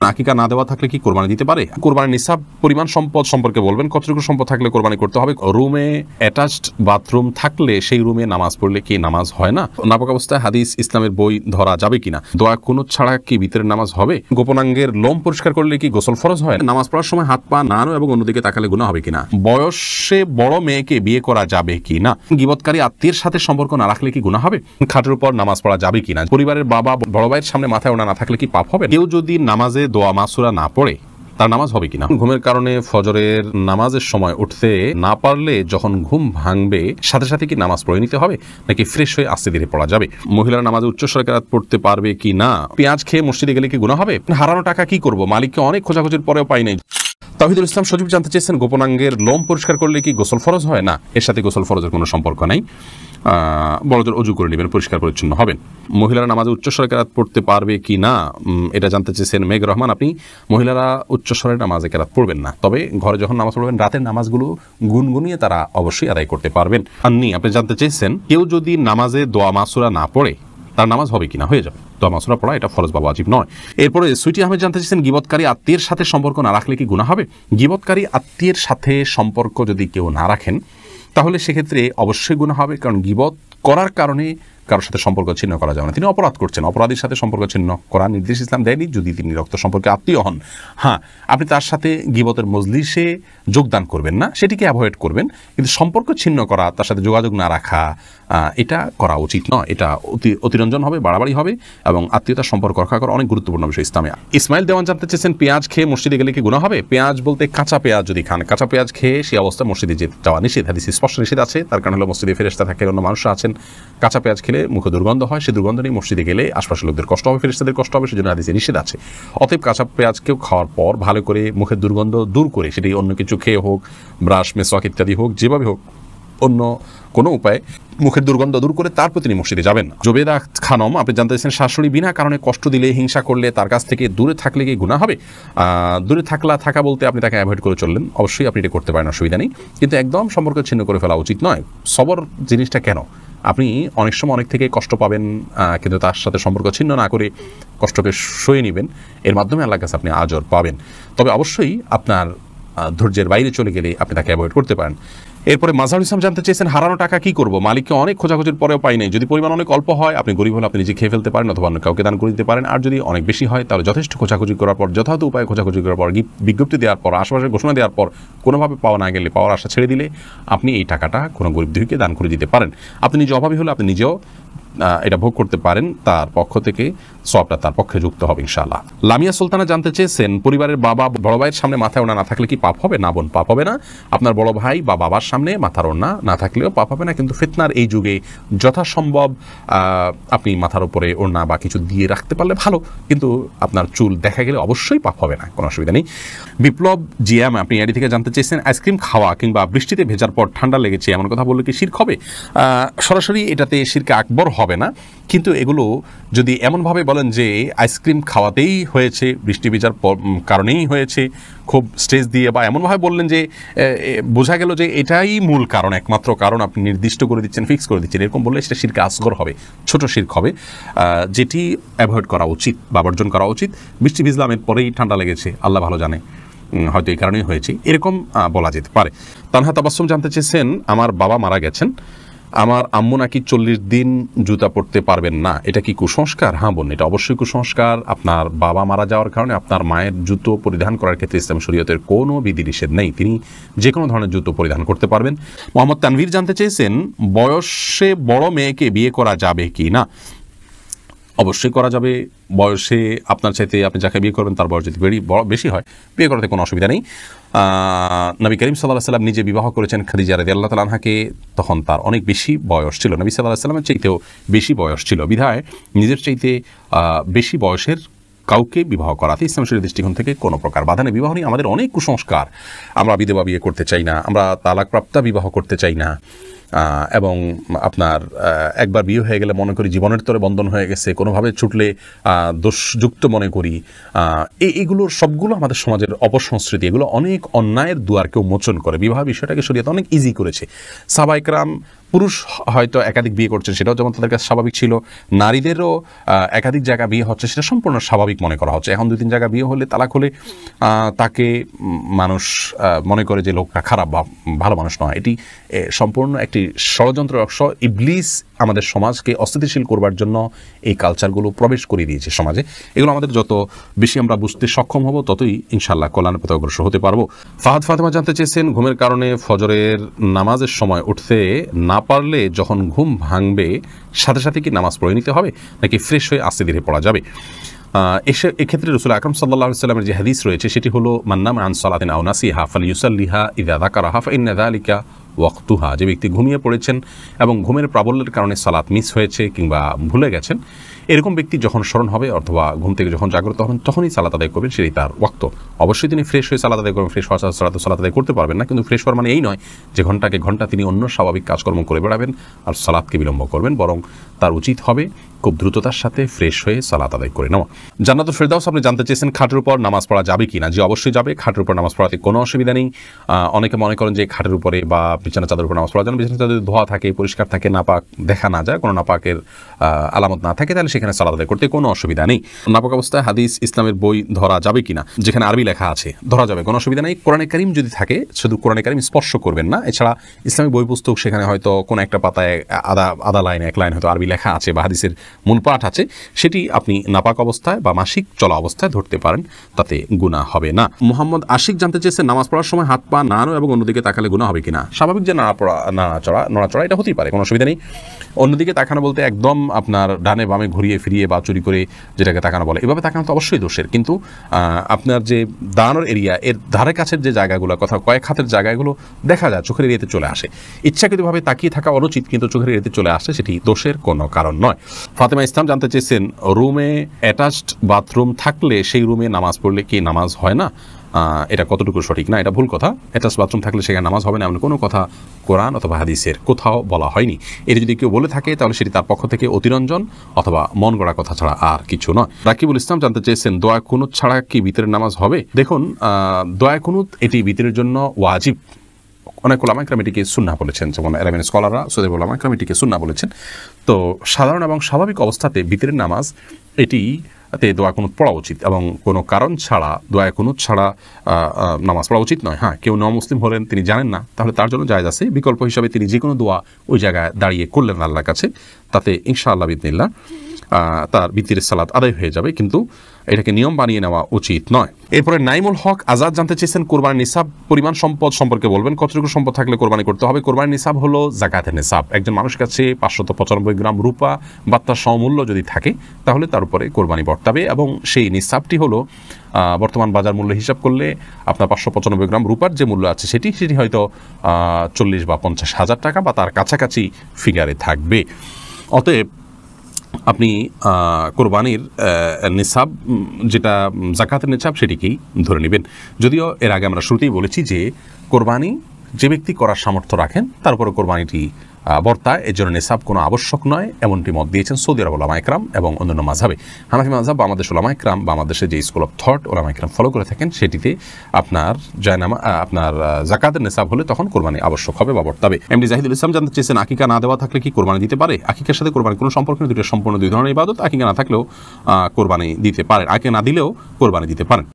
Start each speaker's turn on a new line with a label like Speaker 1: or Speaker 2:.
Speaker 1: আকিকা না দেওয়া থাকলে কি কোরবানি দিতে পারে? কোরবানির নিসাব পরিমাণ সম্পদ সম্পর্কে বলবেন। কতটুকু সম্পদ থাকলে কোরবানি করতে হবে? রুমে অ্যাটাচড বাথরুম থাকলে সেই রুমে নামাজ পড়লে কি নামাজ হয় না? নাপাক অবস্থায় হাদিস ইসলামের বই ধরা যাবে কিনা? দোয়া কুনুত ছাড়া কি ভিতরের নামাজ হবে? গোপনাঙ্গের লোম পরিষ্কার করলে কি গোসল ফরজ হয়? নামাজ পড়ার সময় হাত পা নাড়ানো এবং অন্যদিকে তাকালে গুনাহ হবে কিনা? বয়সে বড় মেয়েকে বিয়ে করা যাবে কিনা? গীবতকারী আত্মীয়ের সাথে সম্পর্ক না রাখলে কি গুনাহ হবে? খাটের উপর নামাজ পড়া যাবে কিনা? পরিবারের বাবা বড় ভাইয়ের সামনে মাথায় ওড়না না থাকলে কি পাপ হবে? কেউ যদি নামাজে দোয়া মাসুরা না পড়ে তার নামাজ হবে কিনা? ঘুমের কারণে ফজরের নামাজের সময় উঠতে না পারলে যখন ঘুম ভাঙবে সাথে সাথে কি নামাজ পড়ে নিতে হবে, নাকি ফ্রেশ হয়ে আস্তে ধীরে পড়া যাবে? মহিলারা নামাজে উচ্চস্বরে কেরাত পড়তে পারবে কি না? পেঁয়াজ খেয়ে মসজিদে গেলে কি গুনাহ হবে? হারানো টাকা কি করব? মালিককে অনেক খোঁজাখুঁজির পরেও পাই নাই। তাওহীদুল ইসলাম সজীব জানতে চেয়েছেন, গোপনাঙ্গের লোম পরিষ্কার করলে কি গোসল ফরজ হয়? না, এর সাথে গোসল ফরজের কোনো সম্পর্ক নাই। বড়জোর অজু করে নেবেন, পরিষ্কার পরিচ্ছন্ন হবেন। মহিলারা নামাজে উচ্চস্বরে কেরাত পড়তে পারবে কি না, এটা জানতে চেয়েছেন মেঘ রহমান। আপনি মহিলারা উচ্চস্বরে নামাজে কেরাত পড়বেন না, তবে ঘরে যখন নামাজ পড়বেন রাতের নামাজগুলো গুনগুনিয়ে তারা অবশ্যই আদায় করতে পারবেন। আপনি জানতে চেয়েছেন, কেউ যদি নামাজে দোয়া মাসুরা না পড়ে তার নামাজ হবে কিনা? হয়ে যাবে। দোয়া মাসুরা পড়া এটা ফরজ বা ওয়াজিব নয়। এরপরে সুইটি আহমেদ জানতে চেয়েছেন, গীবতকারী আত্মীয়ের সাথে সম্পর্ক না রাখলে কি গুনাহ হবে? গীবতকারী আত্মীয়ের সাথে সম্পর্ক যদি কেউ না রাখেন তাহলে সেক্ষেত্রে অবশ্যই গুনাহ হবে, কারণ গীবত করার কারণে কারোর সাথে সম্পর্ক ছিন্ন করা যাবে না। তিনি অপরাধ করছেন, অপরাধীর সাথে সম্পর্ক ছিন্ন করার নির্দেশ ইসলাম দেয়নি যদি তিনি রক্ত সম্পর্কে আত্মীয় হন। হ্যাঁ, আপনি তার সাথে গীবতের মজলিসে যোগদান করবেন না, সেটিকে অ্যাভয়েড করবেন, কিন্তু সম্পর্ক ছিন্ন করা, তার সাথে যোগাযোগ না রাখা, এটা করা উচিত নয়। এটা অতিরঞ্জন হবে, বাড়াবাড়ি হবে, এবং আত্মীয়তার সম্পর্ক রক্ষা করা অনেক গুরুত্বপূর্ণ বিষয় ইসলামে। ইসমাইল দেওয়ান জানতে চেয়েছেন, পেঁয়াজ খেয়ে মসজিদে গেলে কি গুনাহ হবে? পেঁয়াজ বলতে কাঁচা পেঁয়াজ যদি খান, কাঁচা পেঁয়াজ খেয়ে সেই অবস্থায় মসজিদে যাওয়া নিষেধ, হাদিস স্পষ্ট নিষেধ আছে। তার কারণ হলো মসজিদে ফেরেশতা থাকে, অন্য মানুষরা আছেন, কাঁচা পেঁয়াজ খেলে মুখে দুর্গন্ধ হয়, সেই দুর্গন্ধ নিয়ে মসজিদে গেলে আশপাশের লোকদের কষ্ট হবে, ফেরেশতাদের কষ্ট হবে, সেজন্য হাদিসে নিষেধ আছে। অতএব কাঁচা পেঁয়াজকেও খাওয়ার পর ভালো করে মুখের দুর্গন্ধ দূর করে, সেটি অন্য কিছু খেয়ে হোক, ব্রাশ মেসওয়াক ইত্যাদি হোক, যেভাবে হোক, অন্য কোনো উপায়ে মুখের দুর্গন্ধ দূর করে তারপর তিনি মসজিদে যাবেন না। জোবেদা খানম আপনি জানতে চাইছেন, শাশুড়ি বিনা কারণে কষ্ট দিলে, হিংসা করলে তার কাছ থেকে দূরে থাকলে কি গুনাহ হবে? দূরে থাকা বলতে আপনি তাকে অ্যাভয়েড করে চললেন, অবশ্যই আপনি এটা করতে পারেন, অসুবিধা নেই, কিন্তু একদম সম্পর্ক ছিন্ন করে ফেলা উচিত নয়। সবর জিনিসটা কেন? আপনি অনেক সময় অনেক থেকে কষ্ট পাবেন, কিন্তু তার সাথে সম্পর্ক ছিন্ন না করে কষ্টকে সয়ে নেবেন, এর মাধ্যমে আল্লাহর কাছে আপনি আজর পাবেন। তবে অবশ্যই আপনার ধৈর্যের বাইরে চলে গেলে আপনি তাকে অ্যাভয়েড করতে পারেন। এরপরে মাজারুল ইসলাম জানতে চেয়েছেন, হারানো টাকা কি করব? মালিককে অনেক খোঁজাখুঁজির পরেও পাই নাই। যদি পরিমাণ অনেক অল্প হয়, আপনি গরিব হলে আপনি নিজে খেয়ে ফেলতে পারেন অথবা অন্য কাউকে দান করে দিতে পারেন। আর যদি অনেক বেশি হয় তাহলে যথেষ্ট খোঁজাখুঁজি করার পর, যথাযথ উপায়ে খোঁজাখুঁজি করার পর, বিজ্ঞপ্তি দেওয়ার পর, আশেপাশে ঘোষণা দেওয়ার পর কোনোভাবে পাওয়া না গেলে, পাওয়ার আশা ছেড়ে দিলে আপনি এই টাকাটা কোনো গরিব দুঃখীকে দান করে দিতে পারেন। আপনি নিজে অভাবী হলে আপনি নিজেও এটা ভোগ করতে পারেন, তার পক্ষ থেকে সওয়াবটা তার পক্ষে যুক্ত হবে ইনশাআল্লাহ। লামিয়া সুলতানা জানতে চেয়েছেন, পরিবারের বাবা বড় ভাইয়ের সামনে মাথায় ওড়না না থাকলে কি পাপ হবে? না বোন, পাপ হবে না। আপনার বড় ভাই বা বাবার সামনে মাথার ওড়না না থাকলেও পাপ হবে না, কিন্তু ফিতনার এই যুগে যথাসম্ভব আপনি মাথার উপরে ওড়না বা কিছু দিয়ে রাখতে পারলে ভালো, কিন্তু আপনার চুল দেখা গেলে অবশ্যই পাপ হবে না, কোনো অসুবিধা নেই। বিপ্লব জিয়াম আপনি এডি থেকে জানতে চেয়েছেন, আইসক্রিম খাওয়া কিংবা বৃষ্টিতে ভেজার পর ঠান্ডা লেগেছে এমন কথা বললে কি শিরক হবে? সরাসরি এটাতে শিরকে আকবর হবে না, কিন্তু এগুলো যদি এমনভাবে বলেন যে আইসক্রিম খাওয়াতেই হয়েছে, বৃষ্টি ভেজার কারণেই হয়েছে, খুব স্টেজ দিয়ে বা এমনভাবে বললেন যে বোঝা গেল যে এটাই মূল কারণ, একমাত্র কারণ, আপনি নির্দিষ্ট করে দিচ্ছেন, ফিক্স করে দিচ্ছেন, এরকম বললে সেটা শিরকে আসগর হবে, ছোট শিরক হবে, যেটি অ্যাভয়েড করা উচিত বা বর্জন করা উচিত। বৃষ্টি ভিজলাম, এর পরেই ঠান্ডা লেগেছে, আল্লাহ ভালো জানে, হয়তো এই কারণেই হয়েছে, এরকম বলা যেতে পারে। তানহা তাবাসসুম জানতে চেয়েছেন, আমার বাবা মারা গেছেন, আমার আম্মু নাকি 40 দিন জুতা পরতে পারবেন না, এটা কি কুসংস্কার? হ্যাঁ বোন, এটা অবশ্যই কুসংস্কার। আপনার বাবা মারা যাওয়ার কারণে আপনার মায়ের জুতো পরিধান করার ক্ষেত্রে ইসলামী শরীয়তের কোনো বিধিনিষেধ নেই, তিনি যে কোনো ধরনের জুতো পরিধান করতে পারবেন। মোহাম্মদ তানভীর জানতে চেয়েছেন, বয়সে বড় মেয়েকে বিয়ে করা যাবে কি না? অবশ্যই করা যাবে। বয়সে আপনার চাইতে আপনি যাকে বিয়ে করবেন তার বয়স যদি বেশি হয়, বিয়ে করাতে কোনো অসুবিধা নেই। নবী করিম সাল্লাল্লাহু আলাইহি ওয়াসাল্লাম নিজে বিবাহ করেছেন খাদিজা রাদিয়াল্লাহু তাআলা আনহাকে, তখন তার অনেক বেশি বয়স ছিল, নবী সাল্লাল্লাহু আলাইহি ওয়াসাল্লামের চাইতেও বেশি বয়স ছিল, বিধায় নিজের চাইতে বেশি বয়সের কাউকে বিবাহ করাতে ইসলাম শরীয়তের দৃষ্টিকোণ থেকে কোনো প্রকার বাধা নেই। বিবাহ নিয়ে আমাদের অনেক কুসংস্কার, আমরা বিধবা বিয়ে করতে চাই না, আমরা তালাকপ্রাপ্তা বিবাহ করতে চাই না, এবং আপনার একবার বিয়ে হয়ে গেলে মনে করি জীবনের তরে বন্ধন হয়ে গেছে, কোনোভাবে ছুটলে দোষযুক্ত মনে করি। এইগুলোর সবগুলো আমাদের সমাজের অপসংস্কৃতি, এগুলো অনেক অন্যায়ের দুয়ারকে উন্মোচন করে। বিবাহ বিষয়টাকে শরীয়ত অনেক ইজি করেছে। সাহাবায়ে কেরাম পুরুষ হয়তো একাধিক বিয়ে করছেন, সেটাও যেমন তাদের কাছে স্বাভাবিক ছিল, নারীদেরও একাধিক জায়গা বিয়ে হচ্ছে, সেটা সম্পূর্ণ স্বাভাবিক মনে করা হচ্ছে। এখন 2-3 জায়গা বিয়ে হলে, তালাক হলে তাকে মানুষ মনে করে যে লোকটা খারাপ বা ভালো মানুষ নয়। এটি সম্পূর্ণ একটি ষড়যন্ত্র অংশ। ইবলিস আমাদের সমাজকে অস্থিতিশীল করবার জন্য এই কালচারগুলো প্রবেশ করে দিয়েছে সমাজে। এগুলো আমাদের যত বেশি আমরা বুঝতে সক্ষম হব, ততই ইনশাআল্লাহ কল্যাণের পথে অগ্রসর হতে পারবো। ফাহাদ ফাতেমা জানতে চেয়েছেন, ঘুমের কারণে ফজরের নামাজের সময় উঠতে না পারলে যখন ঘুম ভাঙবে সাথে সাথে কি নামাজ পড়ে নিতে হবে, নাকি ফ্রেশ হয়ে আস্তে ধীরে পড়া যাবে? এক্ষেত্রে রাসূল আকরাম সাল্লাল্লাহু আলাইহি ওয়াসাল্লামের যে হাদিস রয়েছে সেটি হলো, মান নামা আন সালাতিন আও নাসিহা ফালইউসাল্লিহা ইযা যাকারাহা ফাইন্না যালিকা ওয়াক্তুহা। যে ব্যক্তি ঘুমিয়ে পড়েছেন এবং ঘুমের প্রাবল্যের কারণে সালাত মিস হয়েছে কিংবা ভুলে গেছেন, এরকম ব্যক্তি যখন স্মরণ হবে অথবা ঘুম থেকে যখন জাগ্রত হবেন তখনই সালাত আদায় করবেন, সেটাই তার ওয়াক্ত। অবশ্যই তিনি ফ্রেশ হয়ে সালাত আদায় করবেন, ফ্রেশ হওয়া সালাত আদায় করতে পারবেন না, কিন্তু ফ্রেশ হওয়ার মানে এই নয় যে ঘন্টাকে ঘন্টা তিনি অন্য স্বাভাবিক কাজকর্ম করে বেড়াবেন আর সালাতকে বিলম্ব করবেন, বরং তার উচিত হবে খুব দ্রুততার সাথে ফ্রেশ হয়ে সালাত আদায় করে নেওয়া। জান্নাতুল ফেরদাউস আপনি জানতে চেয়েছেন, খাটের উপর নামাজ পড়া যাবে কি না? জি, অবশ্যই যাবে। খাটের উপর নামাজ পড়াতে কোনো অসুবিধা নেই। অনেকে মনে করেন যে খাটের উপরে বা বিছানা চাদর উপর নামাজ পড়া যায় না। বিছানা চাদর ধোয়া থাকে, পরিষ্কার থাকে, নাপাক দেখা না যায়, কোনো নাপাকের আলামত না থাকে, তাহলে সেখানে সালাত আদায় করতে কোনো অসুবিধা নেই। নাপাক অবস্থায় হাদিস ইসলামের বই ধরা যাবে কিনা? যেখানে আরবি লেখা আছে ধরা যাবে, কোনো অসুবিধা নেই। কোরআনে কারিম যদি থাকে, শুধু কোরআনে কারিম স্পর্শ করবেন না। এছাড়া ইসলামিক বই পুস্তক, সেখানে হয়তো কোনো একটা পাতায় আধা লাইন, এক লাইন হয়তো আরবি লেখা আছে বা হাদিসের মূল পাঠ আছে, সেটি আপনি নাপাক অবস্থায় বা মাসিক চলা অবস্থায় ধরতে পারেন, তাতে গুনাহ হবে না। মোহাম্মদ আশিক জানতে চেয়েছেন, নামাজ পড়ার সময় হাত পা নাড়ানো এবং অন্যদিকে তাকালে গুনাহ হবে কিনা? স্বাভাবিক যে নড়াচড়া এটা হতেই পারে, কোনো অসুবিধা নেই। অন্যদিকে তাকানো বলতে একদম আপনার ডানে বামে ঘুরিয়ে ফিরিয়ে বা চুরি করে যেটাকে তাকানো বলে, এভাবে তাকানো তো অবশ্যই দোষের। কিন্তু আপনার যে দাঁড়ানোর এরিয়া, এর ধারে কাছের যে জায়গাগুলো, কথা কয়েক হাতের জায়গাগুলো দেখা যায় চোখের এরিয়াতে চলে আসে, ইচ্ছাকৃতভাবে তাকিয়ে থাকা অনুচিত, কিন্তু চোখের এরিয়াতে চলে আসে, সেটি দোষের কোনো কারণ নয়। ফাতেমা ইসলাম জানতে চেয়েছেন, রুমে অ্যাটাচড বাথরুম থাকলে সেই রুমে নামাজ পড়লে কি নামাজ হয় না? এটা কতটুকু সঠিক? না, এটা ভুল কথা। অ্যাটাচ বাথরুম থাকলে সেখানে নামাজ হবে না এমন কোনো কথা কোরআন অথবা হাদিসের কোথাও বলা হয়নি। এটা যদি কেউ বলে থাকে তাহলে সেটি তার পক্ষ থেকে অতিরঞ্জন অথবা মন গড়া কথা ছাড়া আর কিছু নয়। রাকিবুল ইসলাম জানতে চেয়েছেন, দোয়া কুনুত ছাড়া কি ভিতরের নামাজ হবে? দেখুন, দোয়া কুনুত এটি ভিতরের জন্য ওয়াজিব। অনেক ওলামা ইকরাম এটিকে সুন্নাহ বলেছেন, যেমন আরবিয়ান স্কলাররা, সৌদি ওলামা ইকরাম এটিকে সুন্নাহ বলেছেন। তো সাধারণ এবং স্বাভাবিক অবস্থাতে ভিতরের নামাজ এটি দোয়া কুনুত পড়া উচিত এবং কোনো কারণ ছাড়া দোয়া কুনুত ছাড়া নামাজ পড়া উচিত নয়। হ্যাঁ, কেউ নমুসলিম হলেন, তিনি জানেন না, তাহলে তার জন্য জায়েজ আছে। বিকল্প হিসাবে তিনি যে কোনো দোয়া ওই জায়গায় দাঁড়িয়ে করলেন আল্লাহর কাছে, তাতে ইনশাআল্লাহ বিদিনিল্লাহ তার ভিতরের সালাত আদায় হয়ে যাবে, কিন্তু এটাকে নিয়ম বানিয়ে নেওয়া উচিত নয়। এরপরে নাইমুল হক আজাদ জানতে চেয়েছেন, কোরবানির নিসাব পরিমাণ সম্পদ সম্পর্কে বলবেন, কতটুকু সম্পদ থাকলে কোরবানি করতে হবে? কোরবানির নিসাব হলো জাকাতের নিসাব। একজন মানুষের কাছে 595 গ্রাম রূপা বা তার সমমূল্য যদি থাকে, তাহলে তার উপরে কোরবানি বর্তাবে এবং সেই নিসাবটি হলো বর্তমান বাজার মূল্য হিসাব করলে আপনার 595 গ্রাম রূপার যে মূল্য আছে সেটি হয়তো 40 বা 50 হাজার টাকা বা তার কাছাকাছি ফিগারে থাকবে। অতএব আপনি কোরবানির নিসাব, যেটা জাকাতের নিসাব, সেটিকেই ধরে নেবেন। যদিও এর আগে আমরা শুরুতেই বলেছি যে কোরবানি যে ব্যক্তি করার সামর্থ্য রাখেন তার উপরে কোরবানিটি বর্তায়, এর জন্য নিসাব কোনো আবশ্যক নয়, এমনটি মত দিয়েছেন সৌদি আরব ওলামা ইকরাম এবং অন্যান্য মাযহাবে। হানাফি মাযহাব বা আমাদের ওলামা ইকরাম বা আমাদের দেশে যে স্কুল অফ থট ওলামা ইকরাম ফলো করে থাকেন, সেটিতে আপনার আপনার জাকাতের নিসাব হলে তখন কোরবানি আবশ্যক হবে বা বর্তাবে। এমডি জাহিদুল ইসলাম জানতে চেয়েছেন, আকিকা না দেওয়া থাকলে কি কোরবানি দিতে পারে? আকিকার সাথে কোরবানি কোনো সম্পর্ক নেই, দুটো সম্পূর্ণ দুই ধরনের ইবাদত। আকিকা না থাকলেও কোরবানি দিতে পারেন, আকিকা না দিলেও কোরবানি দিতে পারেন।